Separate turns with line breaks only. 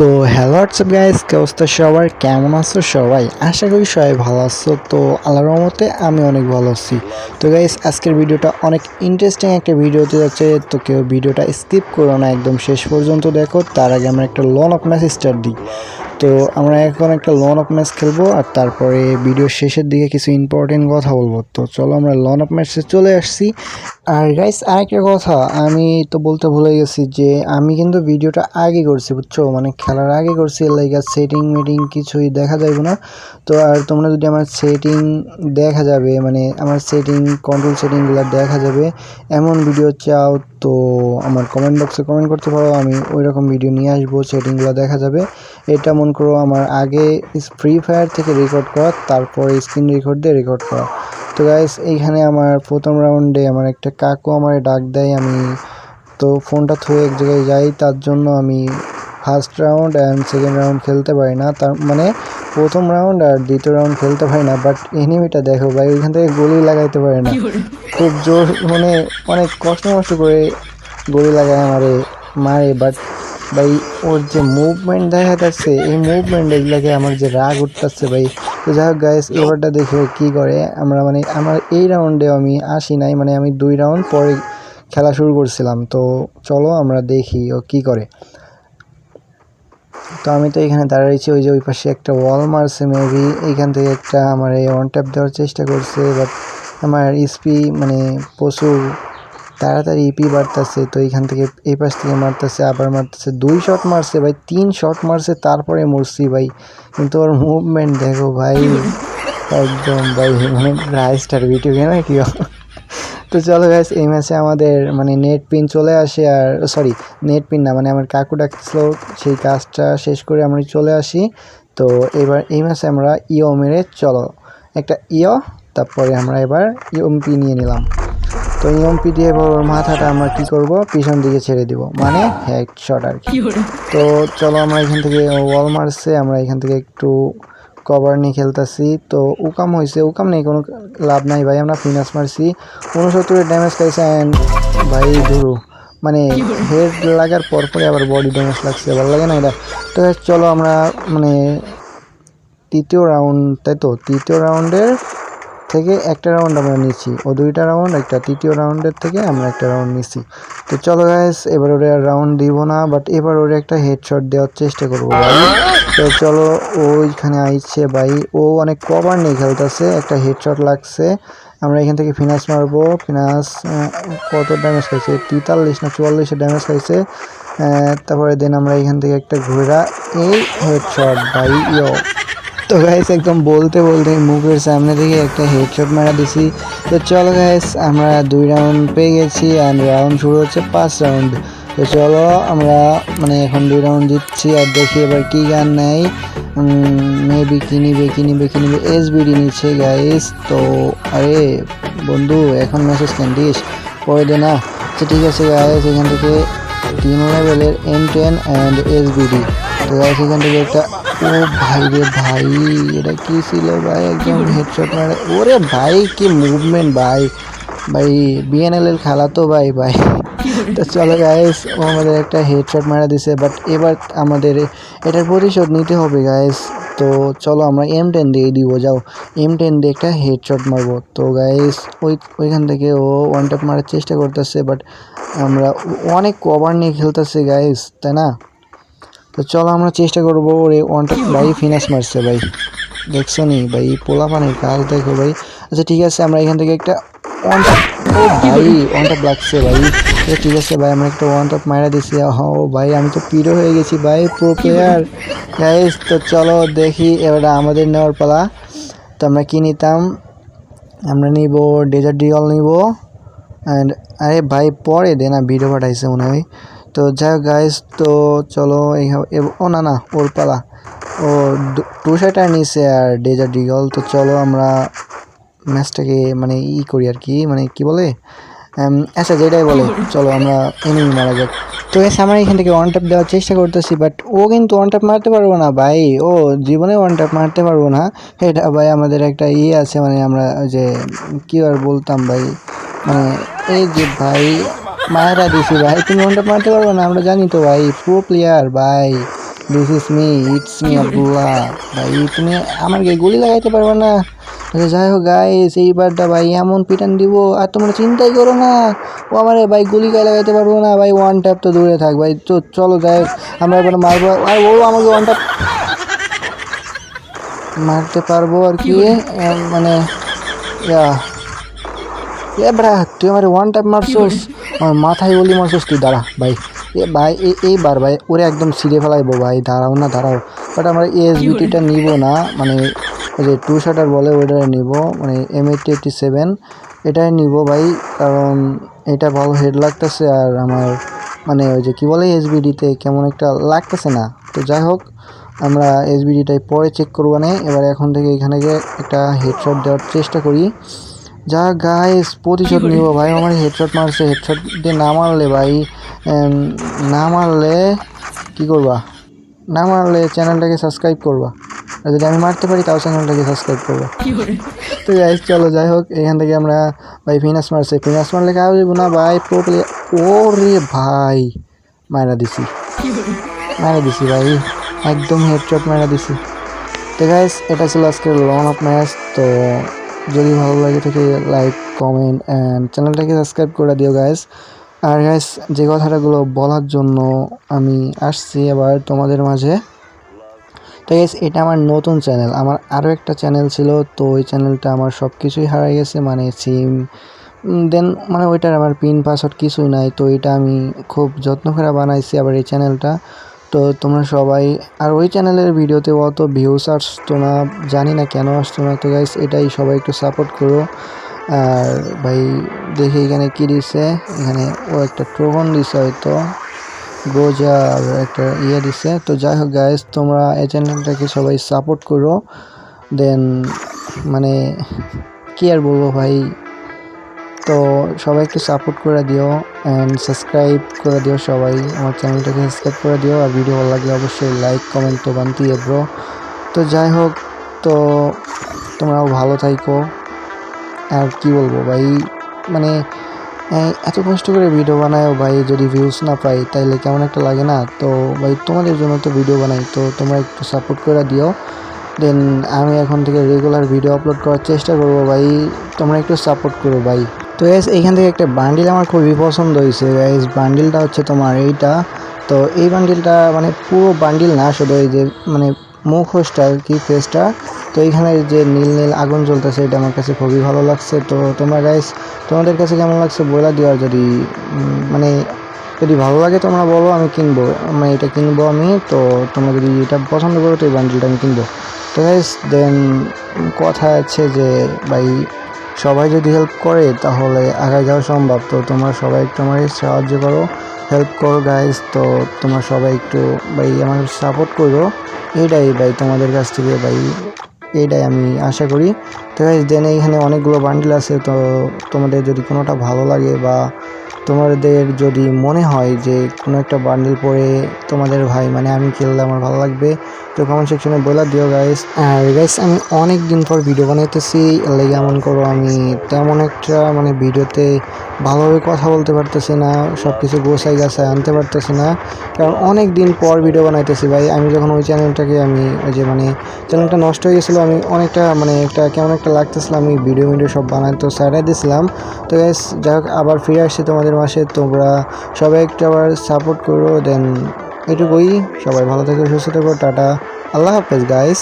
তো hello WhatsApp guys, কি অবস্থা সবার? কেমন আছো সবাই? আশা করি সবাই ভালো আছো। তো আল্লাহর রহমতে আমি অনেক ভালো আছি। তো গাইস, আজকের ভিডিওটা অনেক ইন্টারেস্টিং একটা ভিডিও হতে যাচ্ছে। তো কেউ ভিডিওটা স্কিপ করো না, একদম শেষ পর্যন্ত দেখো। তার আগে আমরা একটা লন অফ ম্যাচ স্টার্ট দিই। তো আমরা এখন একটা লন অফ ম্যাচ খেলবো, আর তারপরে ভিডিওর শেষের দিকে কিছু ইম্পর্টেন্ট কথা বলবো। তো চলো আমরা লন অফ ম্যাচে চলে আসছি। আর গাইস, আরেকটা কথা আমি তো বলতে ভুলে গেছি যে আমি কিন্তু ভিডিওটা আগে করছি, বুঝছো? মানে খেলার আগে করছি, লাইক সেটিং মিটিং কিছুই দেখা যাবে না। তো আর তোমরা যদি আমার সেটিং দেখা যাবে, মানে আমার সেটিং কন্ট্রোল সেটিংগুলো দেখা যাবে এমন ভিডিও চাও, তো আমার কমেন্ট বক্সে কমেন্ট করতে পারো। আমি ওই রকম ভিডিও নিয়ে আসবো, সেটিংগুলো দেখা যাবে। এটা মনে করো আমার আগে ফ্রি ফায়ার থেকে রেকর্ড করা, তারপরে স্ক্রিন রেকর্ড দিয়ে রেকর্ড করা। তো গাইস, এইখানে আমার প্রথম রাউন্ডে আমার একটা কাকু আমার ডাক দেয়, আমি তো ফোনটা থুয়ে এক জায়গায় যাই, তার জন্য আমি first round and second round খেলতে পারি না। তার মানে প্রথম রাউন্ড আর দ্বিতীয় রাউন্ড খেলতে পারি না। বাট এনিমিটা দেখো ভাই, ওইখান থেকে গুলি লাগাইতে পারে না, খুব জোর, মানে অনেক কষ্ট করে গুলি লাগায় আমারে মারে। বাট ভাই, ওর যে মুভমেন্ট দেখা যাচ্ছে, এই মুভমেন্ট এগুলাকে আমার যে রাগ উঠতেছে ভাই। তো যাই হোক গাইস, এবারটা দেখি ও কী করে। আমরা মানে আমার এই রাউন্ডে আমি আসি নাই, মানে আমি 2 রাউন্ড পরে খেলা শুরু করছিলাম। তো চলো আমরা দেখি ও কী করে। তো আমি তো এখানে দাঁড়াইছি, ওই যে ওই পাশে একটা ওয়াল মারছে, মেবি এইখান থেকে একটা আমার এই ওয়ান ট্যাপ দেওয়ার চেষ্টা করছে। বাট আমার স্পি মানে প্রচুর তাড়াতাড়ি ইপি বাড়তেছে। তো এইখান থেকে এই পাশ থেকে মারতেছে, আবার মারতেছে, 2 শট মারছে ভাই, 3 শট মারছে, তারপরে মরছি ভাই। কিন্তু ওর মুভমেন্ট দেখো ভাই, একদম ভাই, মানে রাইস্টার ভিডিও গেম কি। তো চলো গাইস, এই ম্যাচে আমাদের মানে নেট পিন চলে আসে, আর সরি, নেট পিন না, মানে আমার কাকু ডাকছিল, সেই কাজটা শেষ করে আমরা চলে আসি। তো এবার এই ম্যাচে আমরা ইও মেরে, চলো একটা ইও, তারপরে আমরা এবার ইএমপি নিয়ে নিলাম। তো ইএমপি দিয়ে এবার ওর মাথাটা আমরা কি করব, পিছন দিকে ছেড়ে দিব, মানে হেডশট আর কি। তো চলো আমরা এখান থেকে ওয়াল মারছে, আমরা এখান থেকে একটু কভার নিয়ে খেলতেছি। তো উকাম হয়েছে, উকাম নেই, কোনো লাভ নাই ভাই, আমরা ফিনাস মারছি, 69 ড্যামেজ খাইছে। অ্যান্ড ভাই ধরু, মানে হেড লাগার পরপরে আবার বডি ড্যামেজ লাগছে, ভালো লাগে না এটা। তো চলো আমরা মানে তৃতীয় রাউন্ড, তাই তো তৃতীয় রাউন্ডের থেকে একটা রাউন্ড আমরা নিচ্ছি, ও 2টা রাউন্ড, একটা তৃতীয় রাউন্ডের থেকে আমরা একটা রাউন্ড নিচ্ছি। তো চলো গাইস, এবার ওরে আর রাউন্ড দিব না, বাট এবার ওরে একটা হেডশট দেওয়ার চেষ্টা করবো ভাই। তো চলো, ওইখানে আইছে ভাই, ও অনেক কভার নিয়ে খেলতেছে, একটা হেডশট লাগছে। আমরা এখান থেকে ফিনাস মারবো, ফিনাস কত ড্যামেজ খাইছে, 43 না 44 ড্যামেজ খাইছে। তারপরে দেন আমরা এখান থেকে একটা ঘোরা, এই হেডশট ভাই, ইয়ো। তো গাইস, একদম বলতে বলতে মুখের সামনে থেকে একটা হেডশট মারা দিছি। তো চলো গাইস, আমরা 2 রাউন্ড পেয়ে গেছি, অ্যান্ড রাউন্ড শুরু হচ্ছে 5 রাউন্ড। তো চলো আমরা মানে এখন 2 রাউন্ড দিচ্ছি, আর দেখি এবার কি গান নেয়। মেবি কি নিবে এসবিডি নিচ্ছে গাইস। তো আরে বন্ধু, এখন মেসেজ কেন দিস, পরে দে না। তো ঠিক আছে গাইস, এখান থেকে 3 লেভেলের M10 অ্যান্ড এসবিডি। তো গাইস, এখান থেকে একটা, ও ভাই রে ভাই, এটা কি ছিল ভাই, একদম হেডশট মারে। ওরে ভাই, কি মুভমেন্ট ভাই, ভাই বিএনএল খেলা তো ভাই ভাই। তো চলো গাইস, ও আমাদের একটা হেডশট মারা দিছে, বাট এবার আমাদের এটার প্রতিশোধ নিতে হবে গাইস। তো চলো আমরা M10 দিয়ে দিব, যাও M10 দিয়ে একটা হেডশট মারবো। তো গাইস, ওইখান থেকে ও ওয়ান ট্যাপ মারার চেষ্টা করতেছে, বাট আমরা অনেক কভার নিয়ে খেলতেছে গাইস, তাই না? তো চলো আমরা চেষ্টা করবো, ওরে ওয়ানটা ভাই ফিনাস মারছে ভাই, দেখছো নি ভাই, পোলা পানির কাজ দেখো ভাই। আচ্ছা ঠিক আছে, আমরা এখান থেকে একটা ওয়ানটা, ও ভাই ওয়ানটা লাগছে ভাই। ঠিক আছে ভাই, আমরা একটা ওয়ান টপ মারা দিছি। ও ভাই, আমি তো পিরো হয়ে গেছি ভাই, প্রো প্লেয়ার গাইস। তো চলো দেখি, এবার আমাদের নেওয়ার পালা। তো আমরা কি নিতাম, আমরা নিব ডেজার্ট ডিগল নিব। অ্যান্ড আরে ভাই, পরে দে না, ভিডিও পাঠাইছে মনে হয়। তো যাই হোক গাইস, তো চলো ও না না, ওর পালা, ও 2 শাটার নিছে আর ডেজার্ট ডিগল। তো চলো আমরা ম্যাচটাকে মানে করি আর কি, মানে কি বলে, আচ্ছা যেটাই বলে, চলো আমরা এনিমি মারা যাক। তো এসে আমরা এখান থেকে ওয়ান ট্যাপ দেওয়ার চেষ্টা করতেছি, বাট ও কিন্তু ওয়ান ট্যাপ মারতে পারবো না ভাই, ও জীবনে ওয়ান ট্যাপ মারতে পারবো না। এটা ভাই আমাদের একটা আছে, মানে আমরা যে কী আর বলতাম ভাই, মানে এই যে ভাই মায়েরা দিছি ভাই, তুমি ওয়ান ট্যাপ মারতে পারবো না, আমরা জানি তো ভাই, প্রো প্লেয়ার ভাই। This is me, it's me Abdullah. ভাই তুমি আমাকে গুলি লাগাইতে পারবে না। আচ্ছা যাই হোক গাইস, এইবারটা ভাই এমন পিটান দিব আর তোমরা চিন্তাই করো না ও আমারে ভাই গুলি গায়ে লাগাইতে পারবো না ভাই। ওয়ান ট্যাপ তো দূরে থাক ভাই। তো চলো যাই হোক, আমরা এবার মারবো আর ও আমাকে ওয়ান ট্যাপ মারতে পারবো আর কি, মানে এ ব্রা তুই আমার ওয়ান টাইম মারছোস, আমার মাথায় বলি মারছোস তুই। দাঁড়া ভাই, এ ভাই এইবার ভাই ওরে একদম ছিঁড়ে ফেলাইবো ভাই। দাঁড়াও না দাঁড়াও, বাট আমরা এসবিটিটা নিব না, মানে ওই যে 2 শটার বলে ওইটাই নিব, মানে M8087 এটাই নিব ভাই। কারণ এটা ভালো হেড লাগতেছে আর আমার মানে ওই যে কী বলে এসবিডিতে কেমন একটা লাগতেছে না। তো যাই হোক, আমরা এসবিডিটাই পরে চেক করবো না। এবার এখন থেকে এখানে গিয়ে একটা হেডশট দেওয়ার চেষ্টা করি। যা গাইস প্রতিশোধ নিব ভাই। আমার হেডশট মারছে, হেডশট দিয়ে না মারলে ভাই, না মারলে কী করবা, না মারলে চ্যানেলটাকে সাবস্ক্রাইব করবা, আর যদি আমি মারতে পারি তাও চ্যানেলটাকে সাবস্ক্রাইব করবা। তো গাইস চলো যাই হোক, এখান থেকে আমরা ভাই ফিনাস মারছে, ফিনাস মারলে কাজ হইব না ভাই। প্রো প্লেয়ার, ও রে ভাই মারা দিছি ভাই, একদম হেডশট মারা দিছি। তো গাইস এটা ছিল আজকের লন অফ ম্যাচ। তো যদি ভালো লাগে থাকে লাইক কমেন্ট অ্যান্ড চ্যানেলটাকে সাবস্ক্রাইব করে দিও গাইস। আর গাইস যে কথাটাগুলো বলার জন্য আমি আসছি আবার তোমাদের মাঝে। তো গাইস এটা আমার নতুন চ্যানেল, আমার আরও একটা চ্যানেল ছিল, তো ওই চ্যানেলটা আমার সব কিছুই হারিয়ে গেছে, মানে সিম দেন মানে ওইটার আমার পিন পাসওয়ার্ড কিছুই নাই। তো এটা আমি খুব যত্ন করে বানাইছি আবার এই চ্যানেলটা। তো তোমরা সবাই, আর ওই চ্যানেলের ভিডিওতে অত ভিউস আসতো না, জানি না কেন আসতো না। তো গাইস এটাই সবাই একটু সাপোর্ট করো। আর ভাই দেখি এখানে কী দিছে, এখানে ও একটা ট্রোভন দিছে হয়তো, গোজা আর একটা দিছে। তো যাই হোক গাইস তোমরা এই চ্যানেলটাকে সবাই সাপোর্ট করো। দেন মানে কি আর বলবো ভাই, তো সবাই একটু সাপোর্ট করে দিও অ্যান্ড সাবস্ক্রাইব করে দিও, সবাই আমার চ্যানেলটাকে সাবস্ক্রাইব করে দিও। আর ভিডিও ভালো লাগলে অবশ্যই লাইক কমেন্ট তো বানতেই ব্রো। তো যাই হোক, তো তোমরাও ভালো থাইকো। আর কি বলবো ভাই, মানে এত কষ্ট করে ভিডিও বানায়ও ভাই, যদি ভিউজ না পাই তাইলে কেমন একটা লাগে না। তো ভাই তোমাদের জন্য তো ভিডিও বানাই, তো তোমরা একটু সাপোর্ট করে দিও। দেন আমি এখন থেকে রেগুলার ভিডিও আপলোড করার চেষ্টা করবো ভাই, তোমরা একটু সাপোর্ট করো ভাই। তো গাইস এইখান থেকে একটা বান্ডিল আমার খুবই পছন্দ হয়েছে গাইস, বান্ডিলটা হচ্ছে তোমার এইটা। তো এই বান্ডিলটা মানে পুরো বান্ডিল না, শুধু এই যে মানে মুখোশটা আর কি, ফেসটা। তো এইখানে যে নীল নীল আগুন জ্বলতেছে, এটা আমার কাছে খুবই ভালো লাগছে। তো তোমরা গাইস তোমাদের কাছে কেমন লাগছে বলে দিও। আর যদি মানে যদি ভালো লাগে তোমরা বলো, আমি কিনবো, মানে এটা কিনবো আমি। তো তোমরা যদি এটা পছন্দ করো তো এই বান্ডিলটা আমি কিনবো। তো গাইস দেন কথা আছে যে ভাই সবাই যদি হেল্প করে তাহলে আগে যাওয়া সম্ভব। তো তোমরা সবাই একটু আমাকে সাহায্য করো, হেল্প করো গাইস। তো তোমরা সবাই একটু ভাই আমাকে সাপোর্ট করো, এইটাই ভাই তোমাদের কাছ থেকে ভাই, এইটাই আমি আশা করি। তো গাইস দেন এইখানে অনেকগুলো বান্ডিল আছে, তো তোমাদের যদি কোনোটা ভালো লাগে বা তোমাদের যদি মনে হয় যে কোনো একটা বান্ডিল পরে তোমাদের ভাই মানে আমি খেললে আমার ভালো লাগবে, তো কমেন্ট সেকশনে বলে দিও গাইস। আর গাইস আমি অনেক দিন পর ভিডিও বানাইতেছি, লেগে এমন করো আমি তেমন একটা মানে ভিডিওতে ভালোভাবে কথা বলতে পারতেছি না, সব কিছু গোছাই গাছাই আনতে পারতেছি না, কারণ অনেক দিন পর ভিডিও বানাইতেছি ভাই। আমি যখন ওই চ্যানেলটাকে আমি ওই যে মানে চ্যানেলটা নষ্ট হয়ে গেছিলো, আমি অনেকটা মানে একটা কেমন একটা লাগতেছিল, আমি ভিডিও সব বানাইতে সাইডে দিয়েছিলাম। তো গাইস যাই হোক আবার ফিরে আসছি তোমাদের মাসে, তোমরা সবাই একটু আবার সাপোর্ট করো। দেন এটুকুই, সবাই ভালো থেকো, সুস্থ থেকো, টাটা, আল্লাহ হাফেজ গাইস।